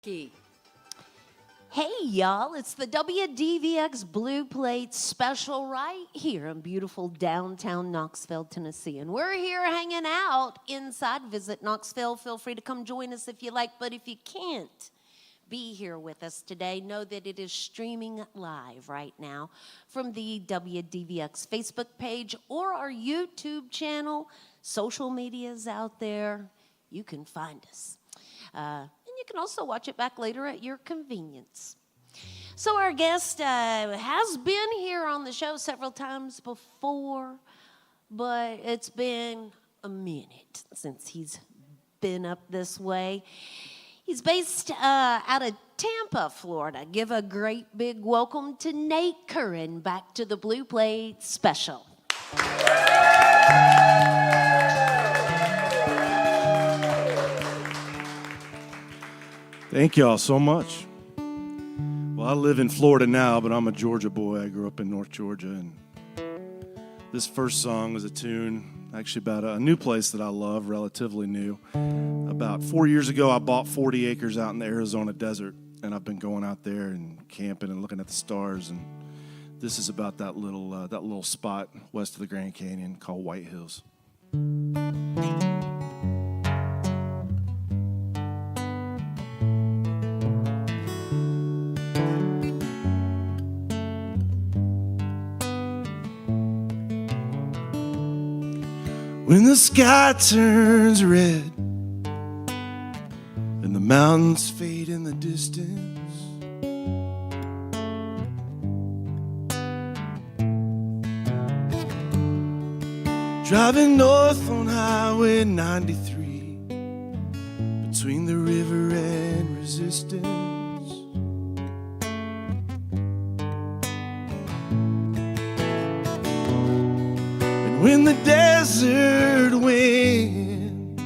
Hey, y'all, it's the WDVX Blue Plate special right here in beautiful downtown Knoxville, Tennessee. And we're here hanging out inside. Visit Knoxville. Feel free to come join us if you like. But if you can't be here with us today, know that it is streaming live right now from the WDVX Facebook page or our YouTube channel. Social media's out there. You can find us. And you can also watch it back later at your convenience. So our guest has been here on the show several times before, but it's been a minute since he's been up this way. He's based out of Tampa, Florida. Give a great big welcome to Nate Currin back to the Blue Plate Special. Thank y'all so much. Well, I live in Florida now, but I'm a Georgia boy. I grew up in North Georgia, and this first song is a tune actually about a new place that I love, relatively new. About 4 years ago, I bought 40 acres out in the Arizona desert, and I've been going out there and camping and looking at the stars, and this is about that little spot west of the Grand Canyon called White Hills. When the sky turns red and the mountains fade in the distance, driving north on Highway 93 between the river and Resistance, and when the desert wind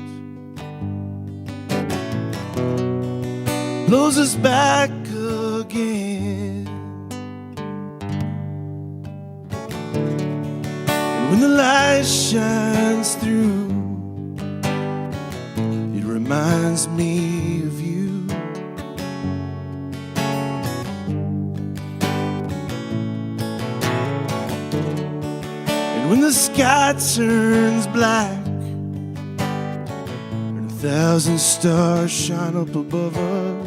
blows us back again, and when the light shines through, it reminds me of you. And when the sky turns black and 1,000 stars shine up above us,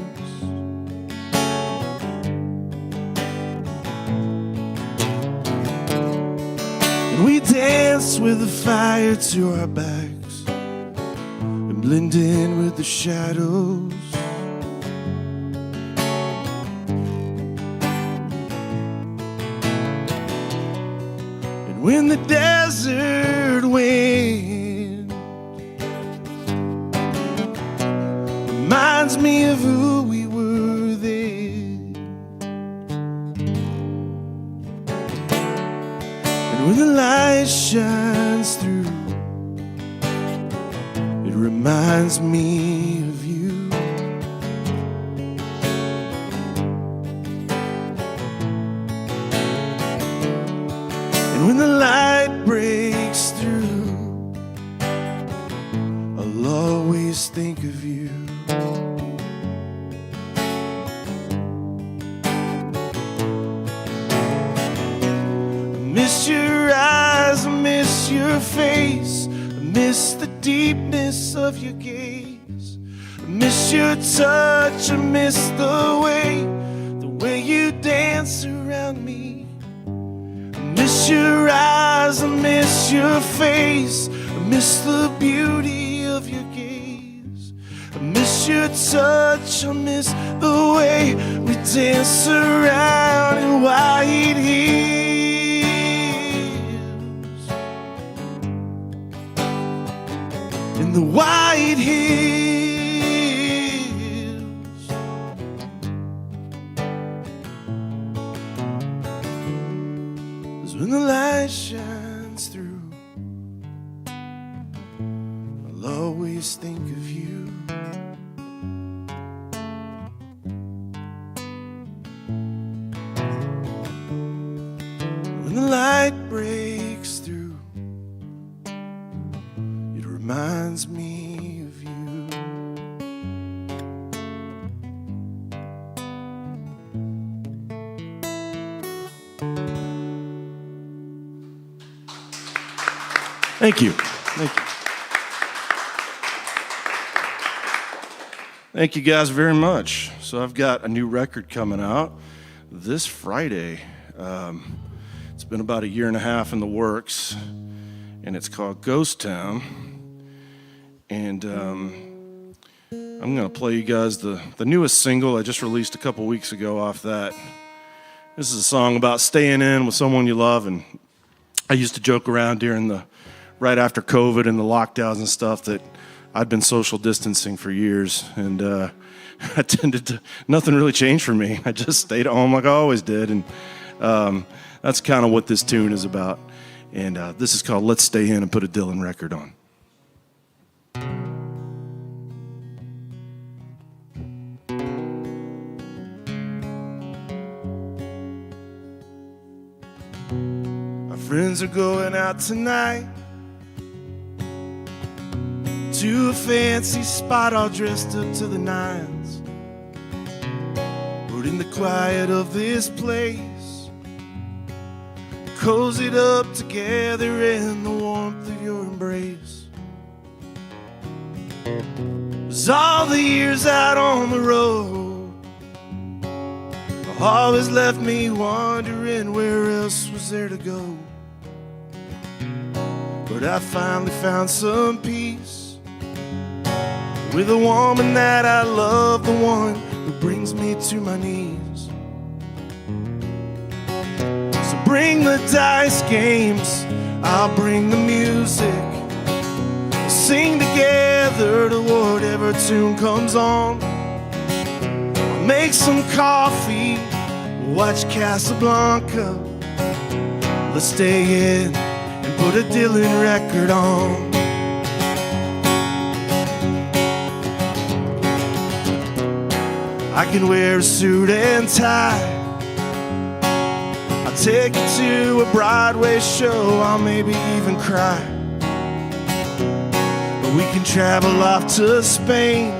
and we dance with the fire to our backs and blend in with the shadows, and when the desert wind reminds me of who we were then, and when the light shines through, it reminds me of you. And when the light breaks through, I'll always think of you. I miss your eyes, I miss your face, I miss the deepness of your gaze, I miss your touch, I miss the way you dance around me. I miss your eyes, I miss your face, I miss the beauty of your gaze, I miss your touch, I miss the way we dance around in white hills, in the white hills. 'Cause when the light shines through, I'll always think of you. When the light breaks through, it reminds me of you. Thank you. Thank you. Thank you guys very much. So I've got a new record coming out this Friday. It's been about 1.5 years in the works, and it's called Ghost Town. And I'm gonna play you guys the newest single I just released a couple weeks ago off that. This is a song about staying in with someone you love, and I used to joke around right after COVID and the lockdowns and stuff that I'd been social distancing for years, and nothing really changed for me. I just stayed at home like I always did, and that's kind of what this tune is about. And this is called Let's Stay In and Put a Dylan record on. Our friends are going out tonight to a fancy spot all dressed up to the nines. But in the quiet of this place, cozied up together in the warmth of your embrace. 'Cause all the years out on the road always left me wondering where else was there to go. But I finally found some peace with a woman that I love, the one who brings me to my knees. So bring the dice games, I'll bring the music. We'll sing together to whatever tune comes on. I'll make some coffee, watch Casablanca. Let's stay in and put a Dylan record on. I can wear a suit and tie. I'll take you to a Broadway show, I'll maybe even cry. But we can travel off to Spain.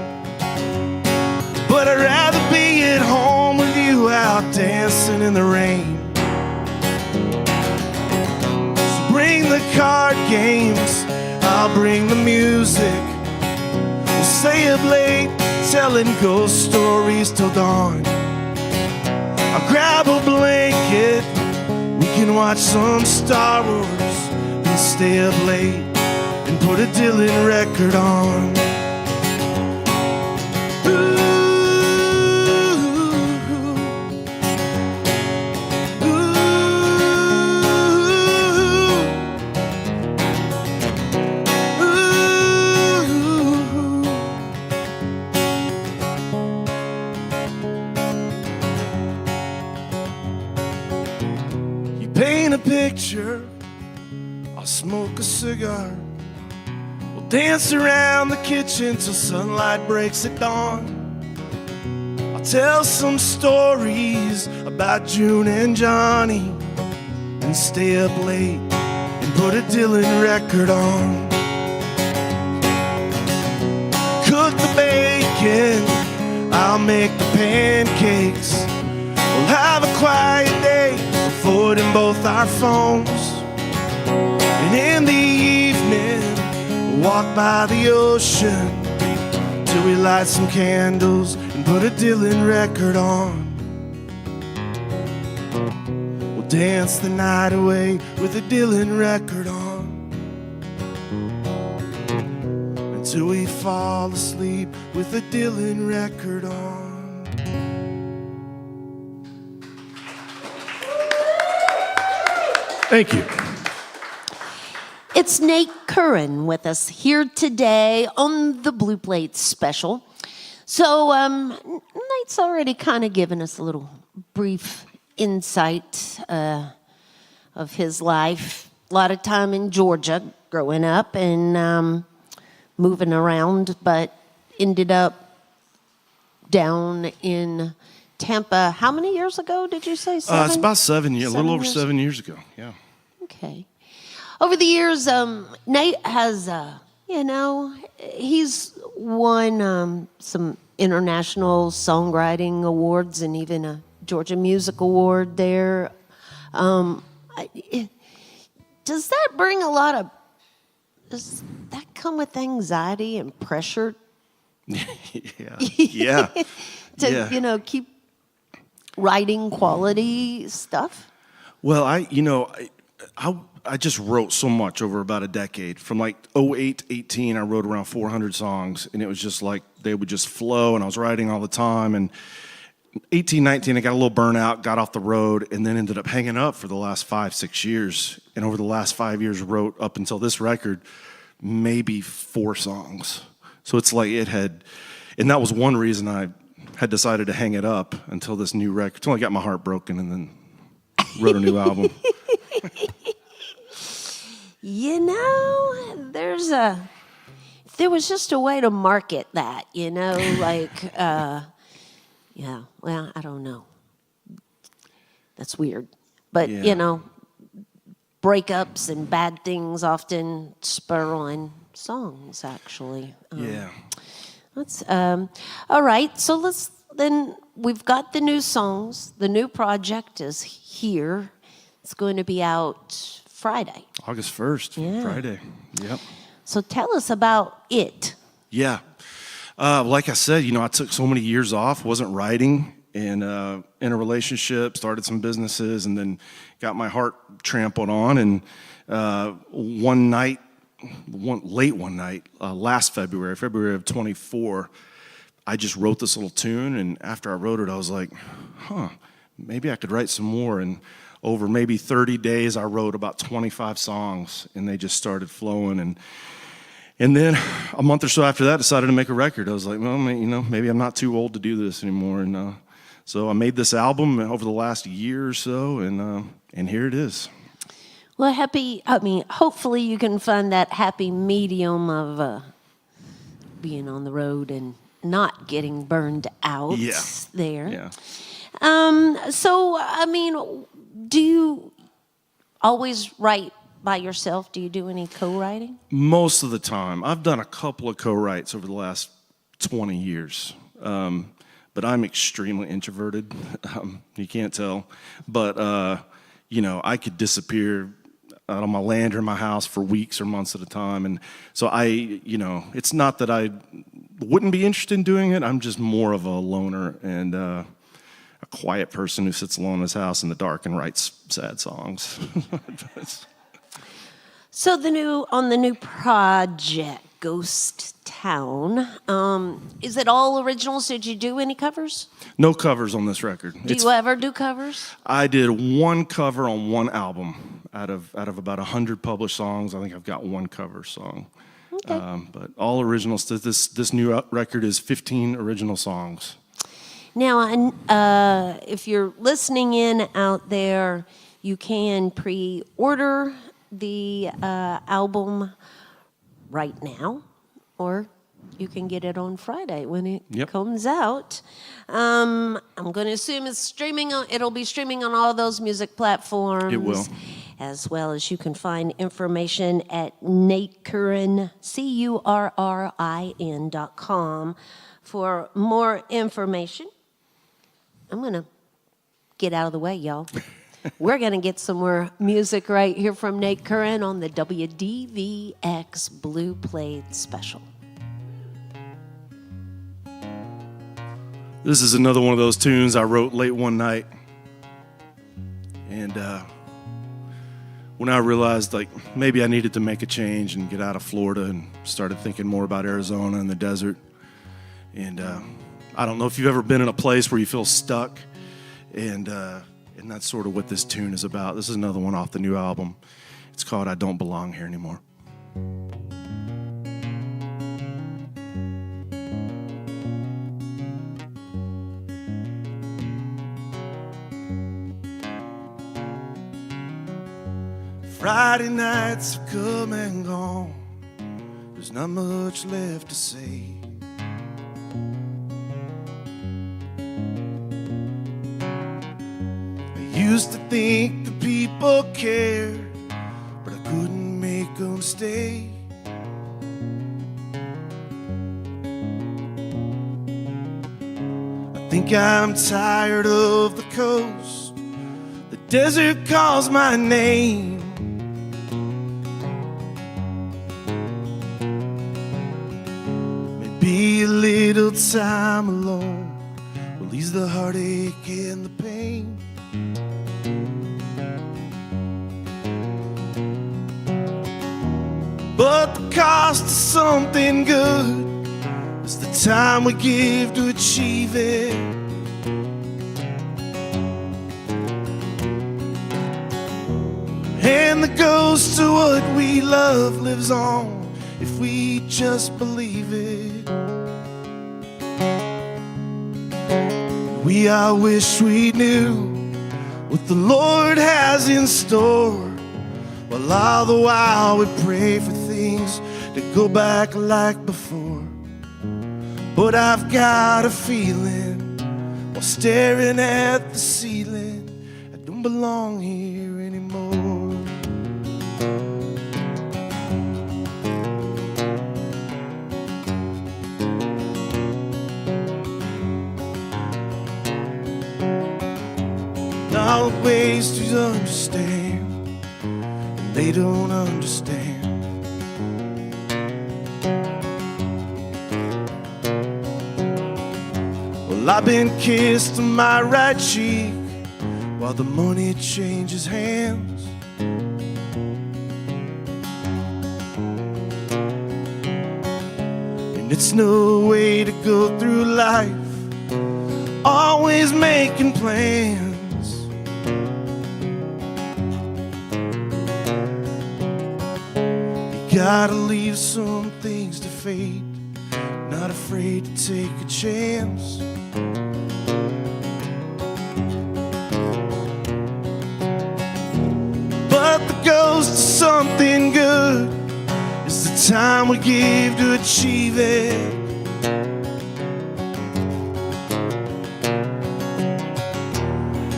But I'd rather be at home with you out dancing in the rain. So bring the card games, I'll bring the music. We'll stay up late telling ghost stories till dawn. I'll grab a blanket, we can watch some Star Wars and stay up late and put a Dylan record on. Paint a picture, I'll smoke a cigar. We'll dance around the kitchen till sunlight breaks at dawn. I'll tell some stories about June and Johnny and stay up late and put a Dylan record on. Cook the bacon, I'll make the pancakes. We'll have a quiet day, avoiding both our phones. And in the evening, we'll walk by the ocean till we light some candles and put a Dylan record on. We'll dance the night away with a Dylan record on until we fall asleep with a Dylan record on. Thank you. It's Nate Currin with us here today on the Blue Plate special. So Nate's already kind of given us a little brief insight of his life. A lot of time in Georgia growing up and moving around, but ended up down in Tampa. How many years ago did you say? 7? It's about 7 years, a little over 7 years ago. Yeah. Okay. Over the years, Nate has, he's won some international songwriting awards and even a Georgia Music Award there. Does that bring a lot of does that come with anxiety and pressure Yeah. to, Yeah. keep writing quality stuff? Well, I just wrote so much over about a decade. From like '08 to 18, I wrote around 400 songs, and it was just like they would just flow, and I was writing all the time. And 18, 19, I got a little burnout, got off the road, and then ended up hanging up for the last 5, 6 years. And over the last 5 years, wrote up until this record, maybe 4 songs. So it's like and that was one reason I had decided to hang it up until this new record, until I got my heart broken, and then wrote a new album. There was just a way to market that, like, yeah, well, I don't know. That's weird. But, Yeah. breakups and bad things often spur on songs, actually. Yeah. That's all right. So we've got the new songs. The new project is here. It's going to be out Friday. August 1st, Yeah. Friday. Yep. So tell us about it. Yeah. Like I said, I took so many years off, wasn't writing, and in a relationship, started some businesses, and then got my heart trampled on. And late one night, last February of 24, I just wrote this little tune. And after I wrote it, I was like, maybe I could write some more. And over maybe 30 days, I wrote about 25 songs, and they just started flowing. And then a month or so after that, I decided to make a record. I was like, well, maybe I'm not too old to do this anymore. And so I made this album over the last year or so, and here it is. Well, hopefully you can find that happy medium of being on the road and not getting burned out there. Yeah. Do you always write by yourself? Do you do any co-writing? Most of the time. I've done a couple of co-writes over the last 20 years. But I'm extremely introverted. You can't tell. But, I could disappear out on my land or in my house for weeks or months at a time. And so it's not that I wouldn't be interested in doing it. I'm just more of a loner and a quiet person who sits alone in his house in the dark and writes sad songs. So on the new project, Ghost Town, is it all originals? Did you do any covers? No covers on this record. Do you ever do covers? I did one cover on one album out of about 100 published songs. I think I've got one cover song. Okay. But all originals. This new record is 15 original songs. Now, if you're listening in out there, you can pre-order the album right now, or you can get it on Friday when it comes out. I'm going to assume it'll be streaming on all those music platforms. It will. As well as you can find information at Currin, CURRIN.com for more information. I'm going to get out of the way, y'all. We're going to get some more music right here from Nate Currin on the WDVX Blue Plate Special. This is another one of those tunes I wrote late one night. And when I realized maybe I needed to make a change and get out of Florida, and started thinking more about Arizona and the desert. And I don't know if you've ever been in a place where you feel stuck, and that's sort of what this tune is about. This is another one off the new album. It's called I Don't Belong Here Anymore. Friday nights have come and gone. There's not much left to say. I used to think the people cared, but I couldn't make them stay. I think I'm tired of the coast. The desert calls my name. little time alone will ease the heartache and the pain. But the cost of something good is the time we give to achieve it. And the ghost of what we love lives on if we just believe it. We all wish we knew what the Lord has in store, while all the while we pray for things to go back like before. But I've got a feeling while staring at the ceiling, I don't belong here anymore. All the ways to understand, and they don't understand. Well, I've been kissed on my right cheek while the money changes hands. And it's no way to go through life always making plans. You gotta leave some things to fate, not afraid to take a chance. But the ghost of something good is the time we give to achieve it.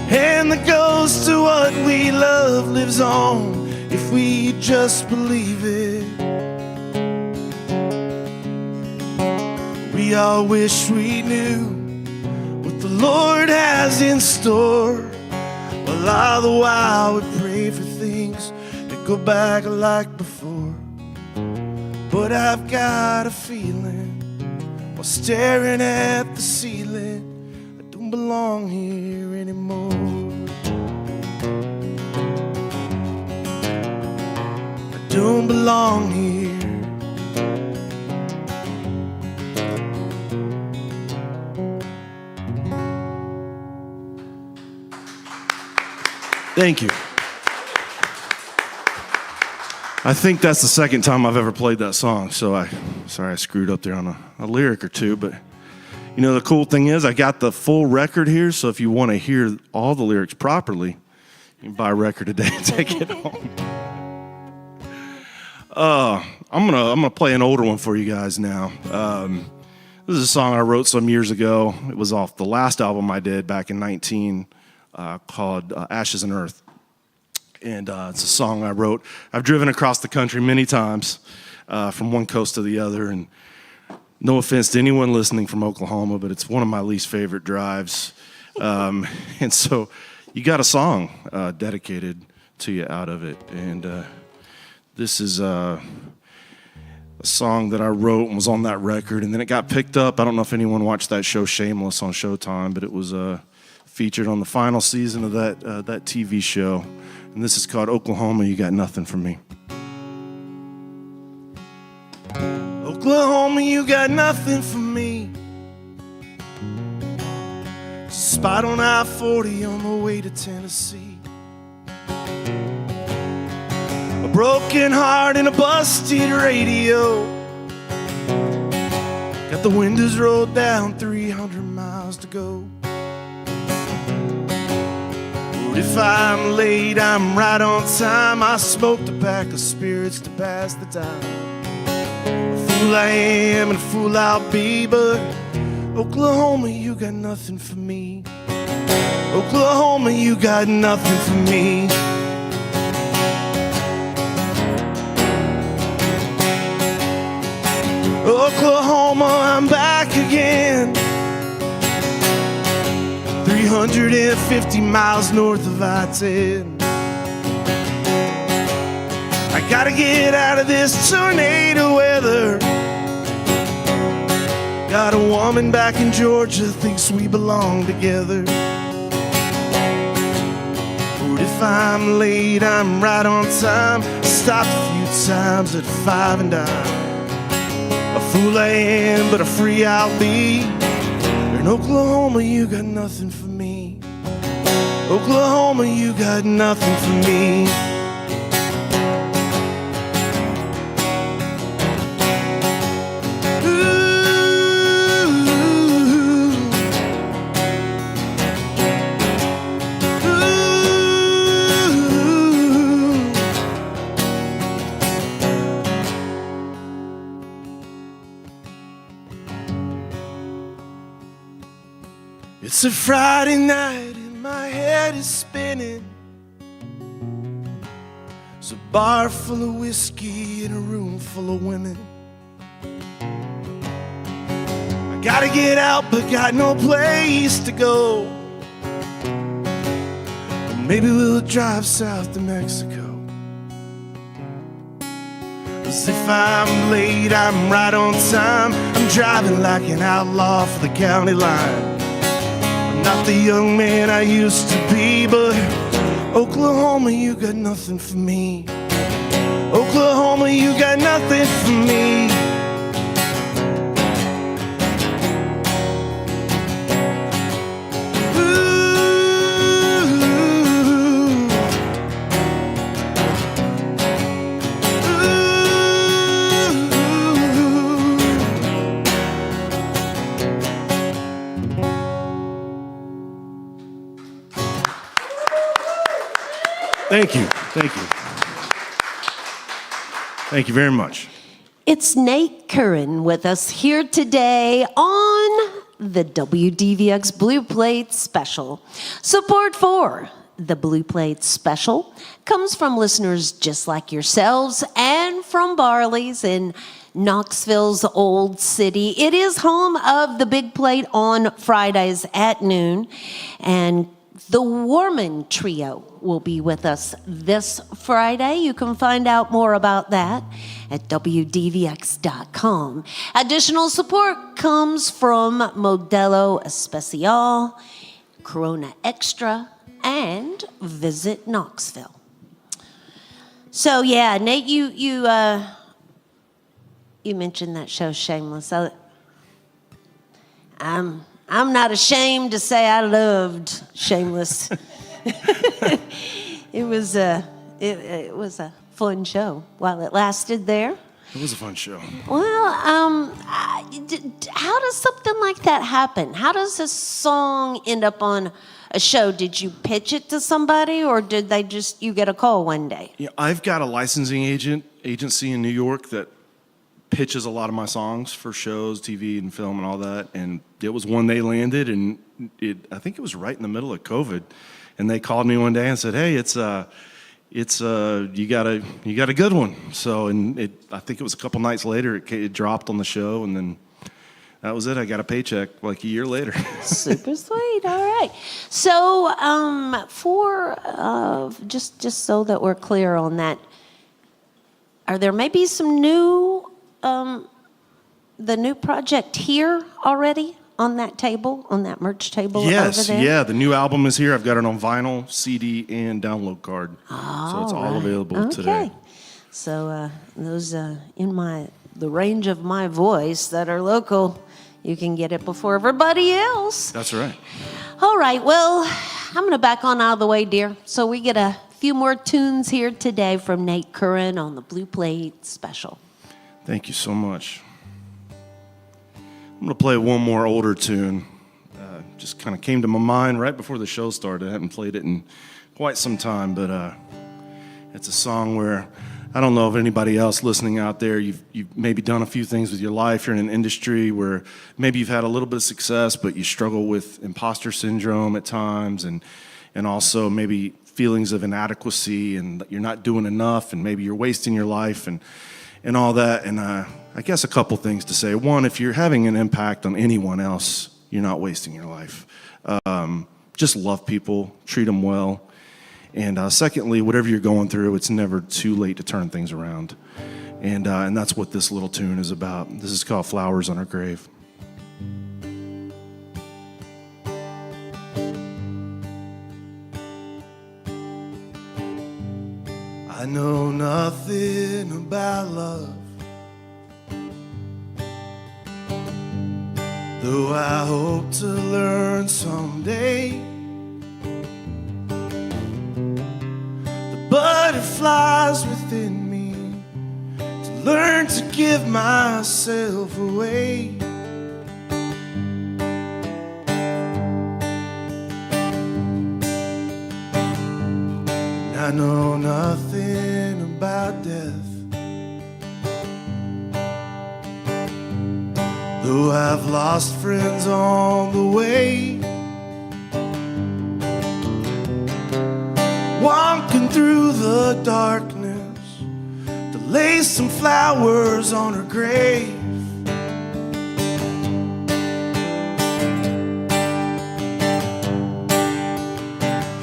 And the ghost of what we love lives on if we just believe it. We all wish we knew what the Lord has in store, while all the while we pray for things that go back like before. But I've got a feeling while staring at the ceiling, I don't belong here anymore. I don't belong here. Thank you. I think that's the second time I've ever played that song, so sorry I screwed up there on a lyric or two, but you know, the cool thing is I got the full record here, so if you want to hear all the lyrics properly, you can buy a record today and take it home. I'm gonna play an older one for you guys now. This is a song I wrote some years ago. It was off the last album I did back in 19 called Ashes and Earth. And it's a song I wrote. I've driven across the country many times from one coast to the other, and no offense to anyone listening from Oklahoma, but it's one of my least favorite drives. And so you got a song dedicated to you out of it. And this is a song that I wrote and was on that record, and then it got picked up. I don't know if anyone watched that show Shameless on Showtime, but it was featured on the final season of that TV show. And this is called Oklahoma, You Got Nothing for Me. Oklahoma, you got nothing for me. It's a spot on I-40 on the way to Tennessee. A broken heart and a busted radio. Got the windows rolled down, 300 miles to go. But if I'm late, I'm right on time. I smoked a pack of spirits to pass the time. A fool I am and a fool I'll be, but Oklahoma, you got nothing for me. Oklahoma, you got nothing for me. Oklahoma, I'm back again. 350 miles north of I-10. I gotta get out of this tornado weather. Got a woman back in Georgia thinks we belong together. But if I'm late, I'm right on time. Stopped a few times at 5 and dime. A fool I am, but a free I'll be. In Oklahoma, you got nothing for me. Oklahoma, you got nothing for me. It's a Friday night and my head is spinning. It's a bar full of whiskey and a room full of women. I gotta get out but got no place to go. But maybe we'll drive south to Mexico. 'Cause if I'm late, I'm right on time. I'm driving like an outlaw for the county line. Not the young man I used to be, but Oklahoma, you got nothing for me. Oklahoma, you got nothing for me. Thank you. Thank you. Thank you very much. It's Nate Currin with us here today on the WDVX Blue Plate Special. Support for the Blue Plate Special comes from listeners just like yourselves and from Barley's in Knoxville's Old City. It is home of the Big Plate on Fridays at noon, and the Warman Trio will be with us this Friday. You can find out more about that at WDVX.com. Additional support comes from Modelo Especial, Corona Extra, and Visit Knoxville. So yeah, Nate, you mentioned that show Shameless. I'm not ashamed to say I loved Shameless. It was a fun show while it lasted there. It was a fun show. Well, how does something like that happen? How does a song end up on a show? Did you pitch it to somebody, or did you get a call one day? Yeah, I've got a licensing agency in New York that pitches a lot of my songs for shows, TV and film and all that, and it was one they landed, and I think it was right in the middle of COVID, and they called me one day and said, "Hey, you got a good one." So, I think it was a couple nights later it dropped on the show, and then that was it. I got a paycheck like a year later. Super sweet. All right. So, for just so that we're clear on that, are there maybe some new the new project here already on that table, on that merch table yes, over there? Yeah, the new album is here. I've got it on vinyl, CD, and download card. So it's all available today. So those in the range of my voice that are local, you can get it before everybody else. That's right. All right, well, I'm going to back on out of the way, dear. So we get a few more tunes here today from Nate Currin on the Blue Plate Special. Thank you so much. I'm going to play one more older tune. Just kind of came to my mind right before the show started. I haven't played it in quite some time, but it's a song where I don't know if anybody else listening out there, you've maybe done a few things with your life. You're in an industry where maybe you've had a little bit of success, but you struggle with imposter syndrome at times, and also maybe feelings of inadequacy, and that you're not doing enough, and maybe you're wasting your life, and all that. And I guess a couple things to say. One, if you're having an impact on anyone else, you're not wasting your life. Just love people, treat them well. And secondly, whatever you're going through, it's never too late to turn things around. And that's what this little tune is about. This is called Flowers on Her Grave. I know nothing about love, though I hope to learn someday. The butterflies within me, to learn to give myself away. And I know nothing about death, though I've lost friends on the way. Walking through the darkness to lay some flowers on her grave.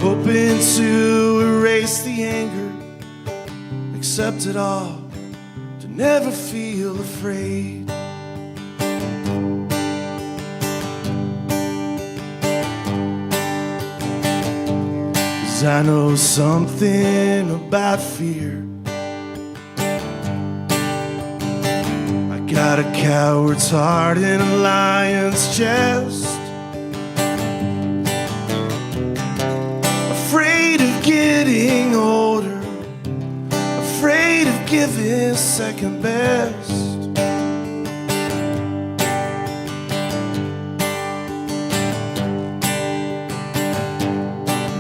Hoping to erase the anger, accept it all, to never feel afraid. 'Cause I know something about fear. I got a coward's heart and a lion's chest. Afraid of getting older, afraid of giving second best.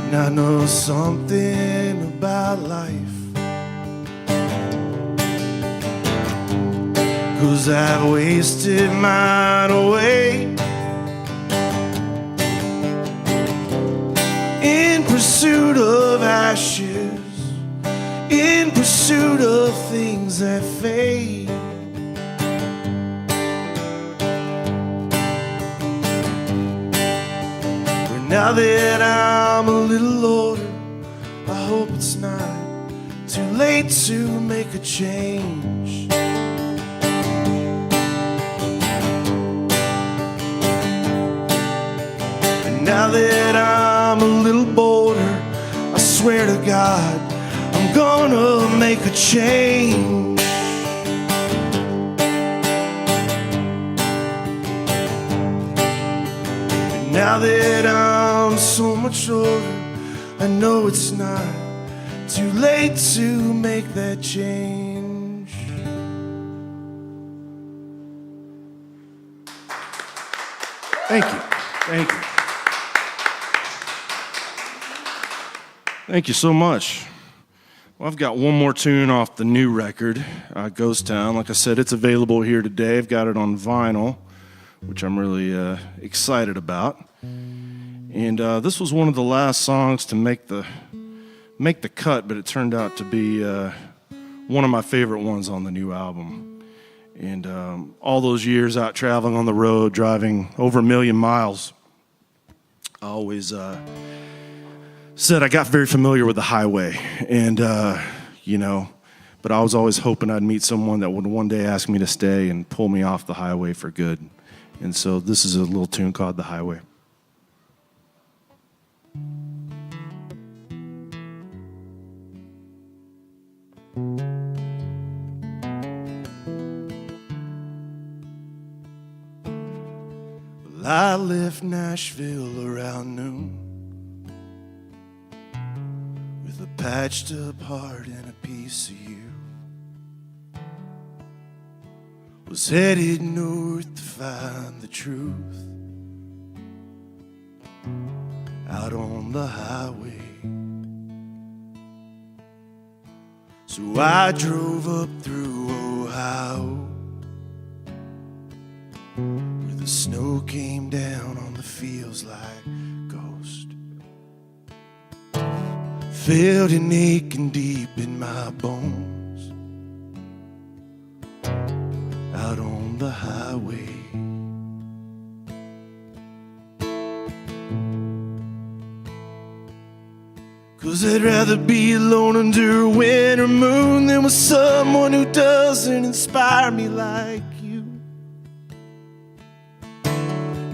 And I know something about life, 'cause I've wasted mine away in pursuit of ashes, in pursuit of things that fade. But now that I'm a little older, I hope it's not too late to make a change. And now that I'm a little bolder, I swear to God, I'm gonna make a change. And now that I'm so much older, I know it's not too late to make that change. Thank you. Thank you. Thank you so much. Well, I've got one more tune off the new record, Ghost Town. Like I said, it's available here today. I've got it on vinyl, which I'm really excited about. And this was one of the last songs to make the cut, but it turned out to be one of my favorite ones on the new album. And all those years out traveling on the road, driving over 1 million miles, I always said I got very familiar with the highway. And, but I was always hoping I'd meet someone that would one day ask me to stay and pull me off the highway for good. And so this is a little tune called The Highway. Well, I left Nashville around noon with a patched up heart and a piece of you. Was headed north to find the truth out on the highway. So I drove up through Ohio, where the snow came down on the fields like ghost. Felt an aching deep in my bones out on the highway. 'Cause I'd rather be alone under a winter moon than with someone who doesn't inspire me like you.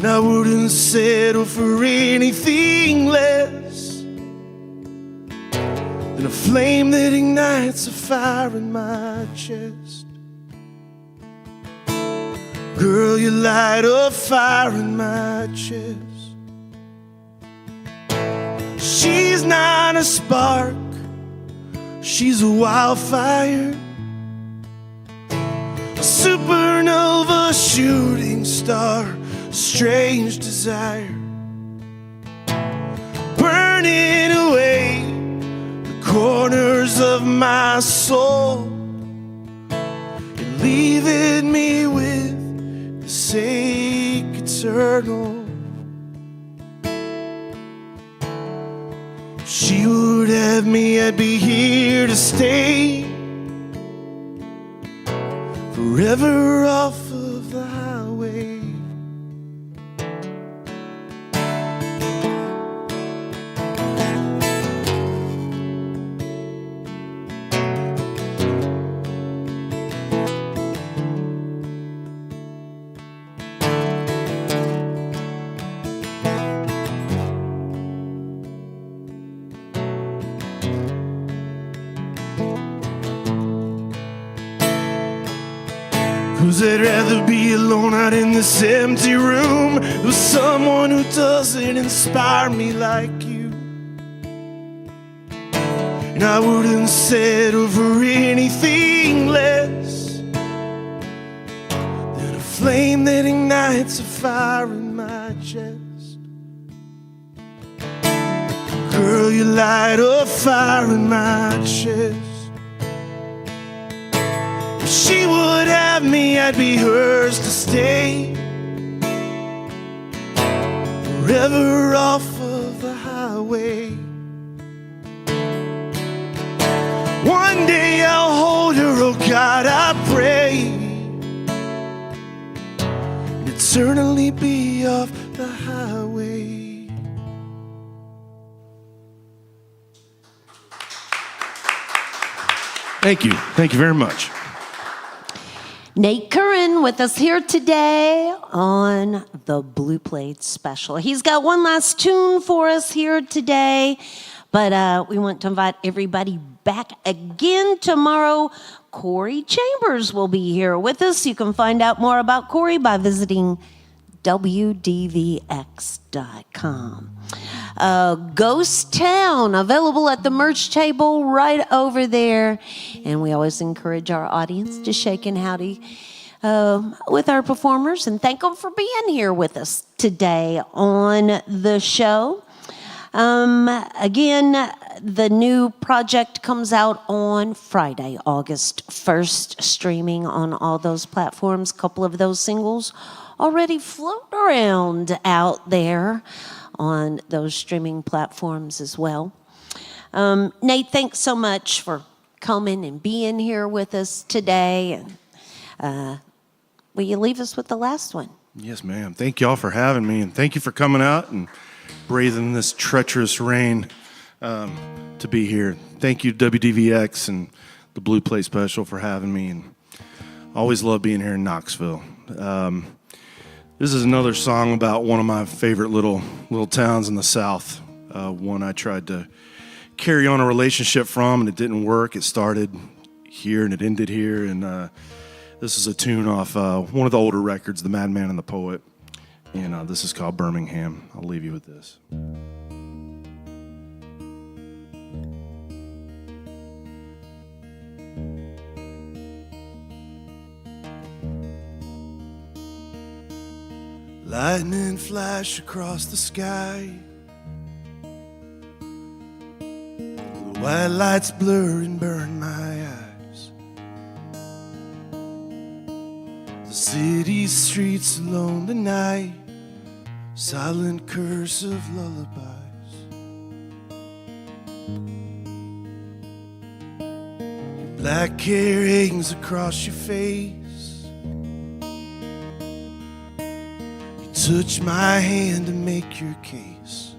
and I wouldn't settle for anything less than a flame that ignites a fire in my chest. Girl, you light a fire in my chest. She's not a spark, she's a wildfire, a supernova shooting star, a strange desire, burning away the corners of my soul and leaving me with the sake eternal. If she would have me, I'd be here to stay forever off of the highway. 'Cause I'd rather be alone out in this empty room with someone who doesn't inspire me like you. And I wouldn't settle for anything less than a flame that ignites a fire in my chest. Girl, you light a fire in my chest. If she would have me, I'd be hers to stay forever off of the highway. One day I'll hold her, oh God, I pray, and eternally be off the highway. Thank you. Thank you very much. Nate Currin with us here today on the Blue Plate Special. He's got one last tune for us here today, but we want to invite everybody back again tomorrow. Corey Chambers will be here with us. You can find out more about Corey by visiting WDVX.com. Ghost Town, available at the merch table right over there. And we always encourage our audience to shake and howdy with our performers and thank them for being here with us today on the show. Again, the new project comes out on Friday, August 1st, streaming on all those platforms. A couple of those singles already float around out there on those streaming platforms as well. Nate, thanks so much for coming and being here with us today. And will you leave us with the last one? Yes, ma'am. Thank y'all for having me, and thank you for coming out and braving this treacherous rain to be here. Thank you, WDVX and the Blue Plate Special, for having me, and always love being here in Knoxville. This is another song about one of my favorite little towns in the South. One I tried to carry on a relationship from, and it didn't work. It started here and it ended here. And this is a tune off one of the older records, The Madman and the Poet. And this is called Birmingham. I'll leave you with this. Lightning flash across the sky, the white lights blur and burn my eyes. The city streets alone tonight, silent curse of lullabies. Your black hair hangs across your face. Touch my hand to make your case,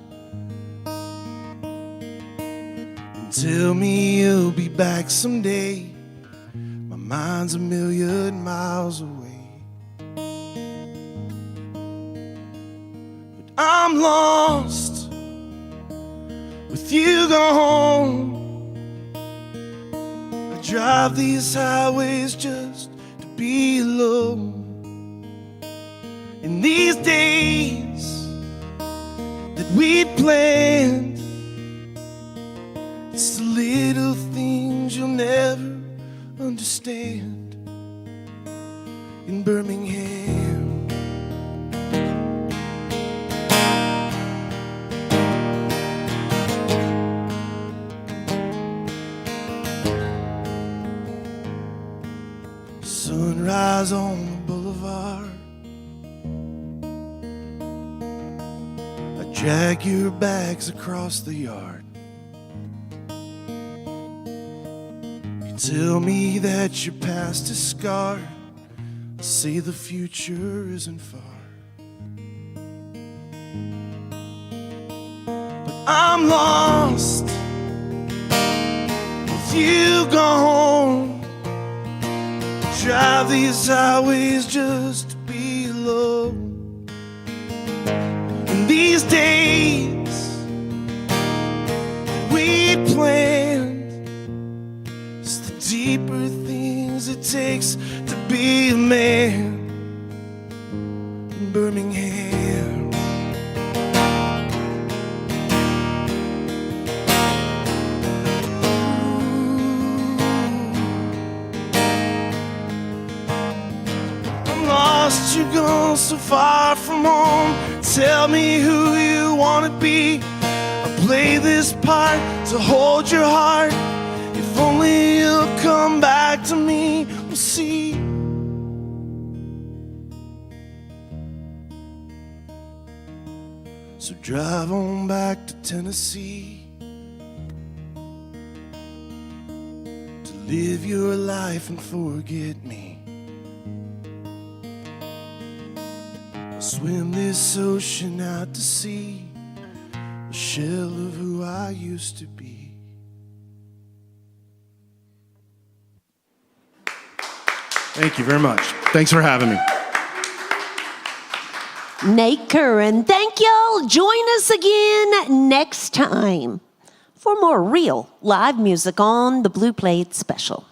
and tell me you'll be back someday. My mind's a million miles away. I'm lost with you gone. I drive these highways just to be alone. In these days that we'd planned, it's the little things you'll never understand. In Birmingham, sunrise on the boulevard, I drag your bags across the yard. You tell me that your past is scarred, say the future isn't far. But I'm lost with you gone. Drive these highways just to be alone. In these days we planned, it's the deeper things it takes to be a man. In Birmingham, I'm lost, you're gone so far from home. Tell me who you wanna be. I'll play this part to hold your heart. If only you'll come back to me, we'll see. So drive on back to Tennessee to live your life and forget me. I'll swim this ocean out to sea, a shell of who I used to be. Thank you very much. Thanks for having me. Nate Currin, thank y'all. Join us again next time for more real live music on the Blue Plate Special.